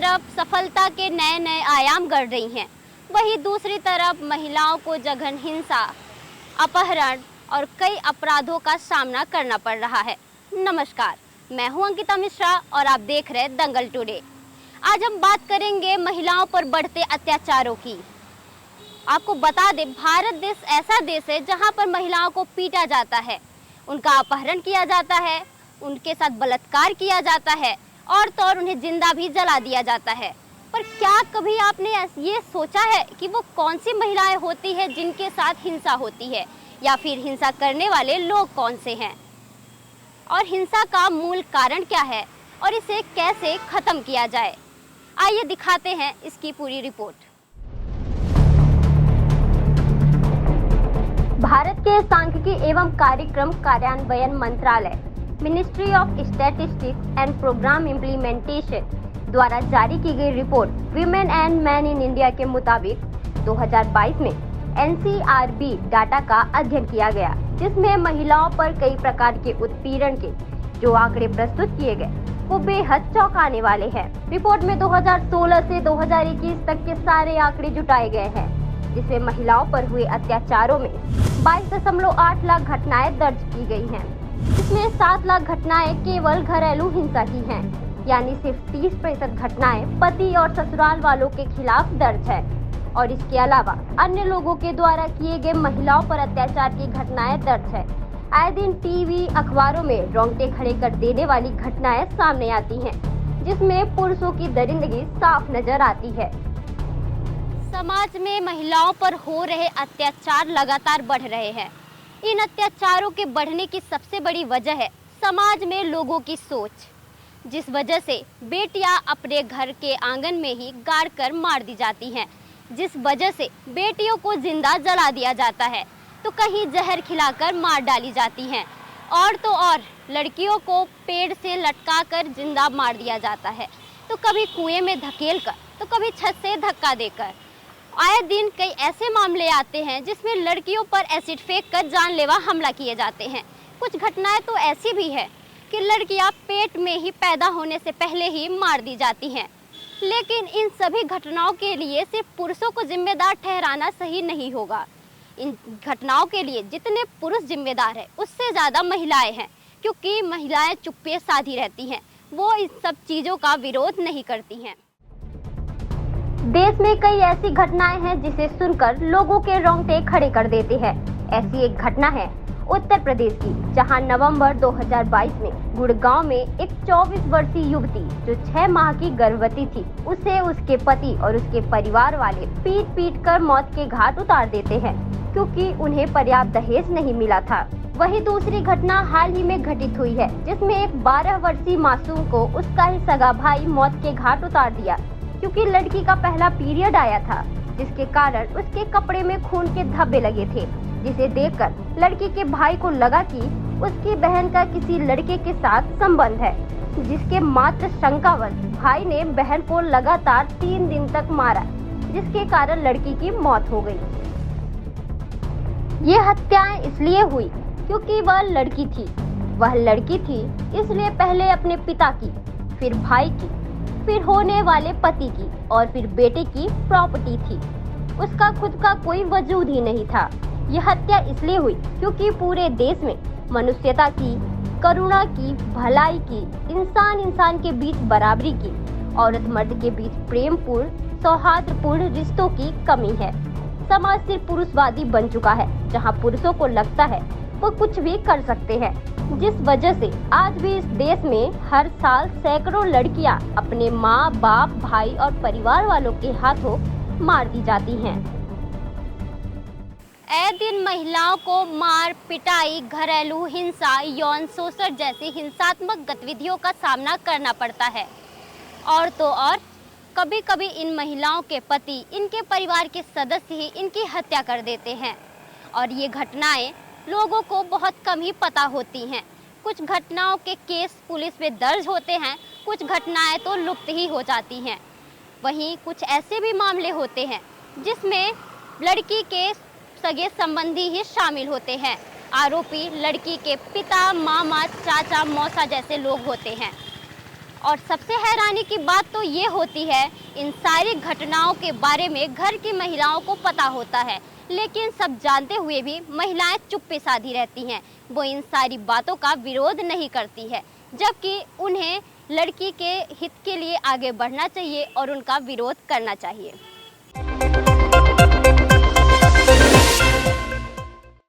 तरफ सफलता के नए नए आयाम गढ़ रही हैं, वहीं दूसरी तरफ महिलाओं को जघन्य हिंसा, अपहरण और कई अपराधों का सामना करना पड़ रहा है। नमस्कार, मैं हूं अंकिता मिश्रा और आप देख रहे हैं दंगल टुडे। आज हम बात करेंगे महिलाओं पर बढ़ते अत्याचारों की। आपको बता दें, भारत देश ऐसा देश है जहां पर महिलाओं को पीटा जाता है, उनका अपहरण किया जाता है, उनके साथ बलात्कार किया जाता है और तो और उन्हें जिंदा भी जला दिया जाता है। पर क्या कभी आपने ये सोचा है कि वो कौन सी महिलाएं होती है जिनके साथ हिंसा होती है, या फिर हिंसा करने वाले लोग कौन से हैं, और हिंसा का मूल कारण क्या है और इसे कैसे खत्म किया जाए? आइए दिखाते हैं इसकी पूरी रिपोर्ट। भारत के सांख्यिकी एवं कार्यक्रम कार्यान्वयन मंत्रालय, ministry of statistics and programme implementation द्वारा जारी की गई report women and man in India के मुताबिक 2022 में एनसीआरबी डाटा का अध्ययन किया गया, जिसमें महिलाओं पर कई प्रकार के उत्पीड़न के जो आंकड़े प्रस्तुत किए गए वो बेहद चौंकाने वाले हैं। रिपोर्ट में 2016 से 2021 तक के सारे आंकड़े जुटाए गए हैं, जिसमें महिलाओं पर हुए अत्याचारों में 22.8 लाख घटनाएं दर्ज की गई हैं, जिसमें 7 लाख घटनाएं केवल घरेलू हिंसा की हैं, यानी सिर्फ 30% घटनाएं पति और ससुराल वालों के खिलाफ दर्ज है। और इसके अलावा अन्य लोगों के द्वारा किए गए महिलाओं पर अत्याचार की घटनाएं दर्ज है। आए दिन टीवी, अखबारों में रोंगटे खड़े कर देने वाली घटनाएं सामने आती हैं, जिसमें पुरुषों की दरिंदगी साफ नजर आती है। समाज में महिलाओं पर हो रहे अत्याचार लगातार बढ़ रहे हैं। इन अत्याचारों के बढ़ने की सबसे बड़ी वजह है समाज में लोगों की सोच, जिस वजह से बेटियां अपने घर के आंगन में ही गाड़ कर मार दी जाती हैं, जिस वजह से बेटियों को जिंदा जला दिया जाता है, तो कहीं जहर खिलाकर मार डाली जाती हैं, और तो और लड़कियों को पेड़ से लटकाकर जिंदा मार दिया जाता है, तो कभी कुएं में धकेल कर, तो कभी छत से धक्का देकर। आए दिन कई ऐसे मामले आते हैं जिसमें लड़कियों पर एसिड फेंक कर जानलेवा हमला किए जाते हैं। कुछ घटनाएं तो ऐसी भी है कि लड़कियां पेट में ही पैदा होने से पहले ही मार दी जाती हैं। लेकिन इन सभी घटनाओं के लिए सिर्फ पुरुषों को जिम्मेदार ठहराना सही नहीं होगा। इन घटनाओं के लिए जितने पुरुष जिम्मेदार हैं, उससे ज़्यादा महिलाएं हैं, क्योंकि महिलाएं चुप्पी साधी रहती हैं, वो इन सब चीज़ों का विरोध नहीं करती हैं। देश में कई ऐसी घटनाएं हैं जिसे सुनकर लोगों के रोंगटे खड़े कर देते हैं। ऐसी एक घटना है उत्तर प्रदेश की, जहां नवंबर 2022 में गुड़गांव में एक 24 वर्षीय युवती जो 6 माह की गर्भवती थी, उसे उसके पति और उसके परिवार वाले पीट पीट कर मौत के घाट उतार देते हैं, क्योंकि उन्हें पर्याप्त दहेज नहीं मिला था। वहीं दूसरी घटना हाल ही में घटित हुई है, जिसमें एक 12 वर्षीय मासूम को उसका ही सगा भाई मौत के घाट उतार दिया, क्योंकि लड़की का पहला पीरियड आया था, जिसके कारण उसके कपड़े में खून के धब्बे लगे थे, जिसे देखकर लड़की के भाई को लगा कि उसकी बहन का किसी लड़के के साथ संबंध है, जिसके मात्र शंकावश भाई ने बहन को लगातार 3 दिन तक मारा, जिसके कारण लड़की की मौत हो गई। ये हत्याएं इसलिए हुई क्योंकि वह लड़की थी। वह लड़की थी इसलिए पहले अपने पिता की, फिर भाई की, फिर होने वाले पति की और फिर बेटे की प्रॉपर्टी थी। उसका खुद का कोई वजूद ही नहीं था। यह हत्या इसलिए हुई क्योंकि पूरे देश में मनुष्यता की, करुणा की, भलाई की, इंसान इंसान के बीच बराबरी की, औरत मर्द के बीच प्रेमपूर्ण, सौहार्दपूर्ण रिश्तों की कमी है। समाज सिर्फ पुरुषवादी बन चुका है, जहां पुरुषों को लगता है वो कुछ भी कर सकते हैं, जिस वजह से आज भी इस देश में हर साल सैकड़ों लड़कियां अपने माँ बाप, भाई और परिवार वालों के हाथों मार दी जाती हैं। ए दिन महिलाओं को मार पिटाई, घरेलू हिंसा, यौन शोषण जैसी हिंसात्मक गतिविधियों का सामना करना पड़ता है, और तो और कभी कभी इन महिलाओं के पति, इनके परिवार के सदस्य ही इनकी हत्या कर देते हैं। और ये घटनाएं लोगों को बहुत कम ही पता होती हैं। कुछ घटनाओं के केस पुलिस में दर्ज होते हैं, कुछ घटनाएं तो लुप्त ही हो जाती हैं। वहीं कुछ ऐसे भी मामले होते हैं जिसमें लड़की के सगे संबंधी ही शामिल होते हैं। आरोपी लड़की के पिता, मामा, चाचा, मौसा जैसे लोग होते हैं। और सबसे हैरानी की बात तो ये होती है, इन सारी घटनाओं के बारे में घर की महिलाओं को पता होता है, लेकिन सब जानते हुए भी महिलाएं चुप्पी साधी रहती हैं। वो इन सारी बातों का विरोध नहीं करती है, जबकि उन्हें लड़की के हित के लिए आगे बढ़ना चाहिए और उनका विरोध करना चाहिए।